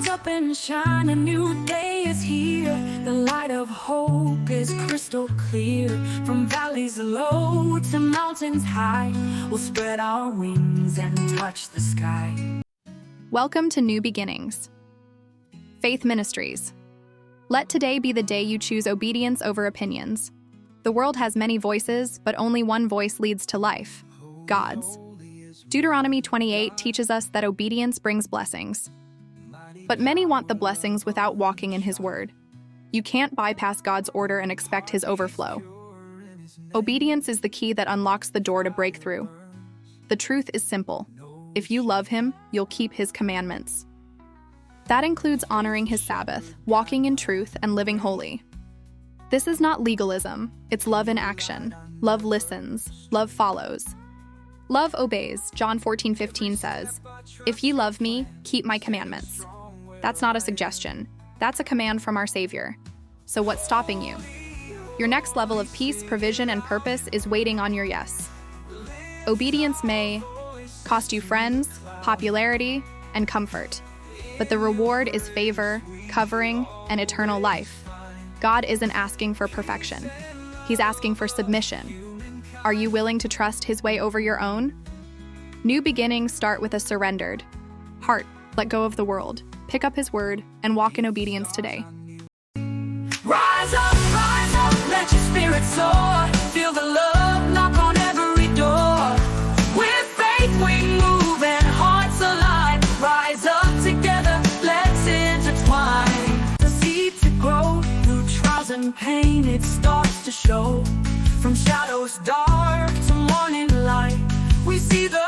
Rise up and shine, a new day is here. The light of hope is crystal clear. From valleys low to mountains high, we'll spread our wings and touch the sky. Welcome to New Beginnings. Faith Ministries. Let today be the day you choose obedience over opinions. The world has many voices, but only one voice leads to life: God's. Deuteronomy 28 teaches us that obedience brings blessings. But many want the blessings without walking in His word. You can't bypass God's order and expect His overflow. Obedience is the key that unlocks the door to breakthrough. The truth is simple. If you love Him, you'll keep His commandments. That includes honoring His Sabbath, walking in truth, and living holy. This is not legalism, it's love in action. Love listens, love follows. Love obeys. John 14:15 says, "If ye love me, keep my commandments." That's not a suggestion. That's a command from our Savior. So what's stopping you? Your next level of peace, provision, and purpose is waiting on your yes. Obedience may cost you friends, popularity, and comfort, but the reward is favor, covering, and eternal life. God isn't asking for perfection. He's asking for submission. Are you willing to trust His way over your own? New beginnings start with a surrendered heart. Let go of the world, pick up His word, and walk in obedience today. Rise up, let your spirit soar. Feel the love knock on every door. With faith we move and hearts align. Rise up together, let's intertwine. The seed to grow through trials and pain, it starts to show. From shadows dark to morning light, we see the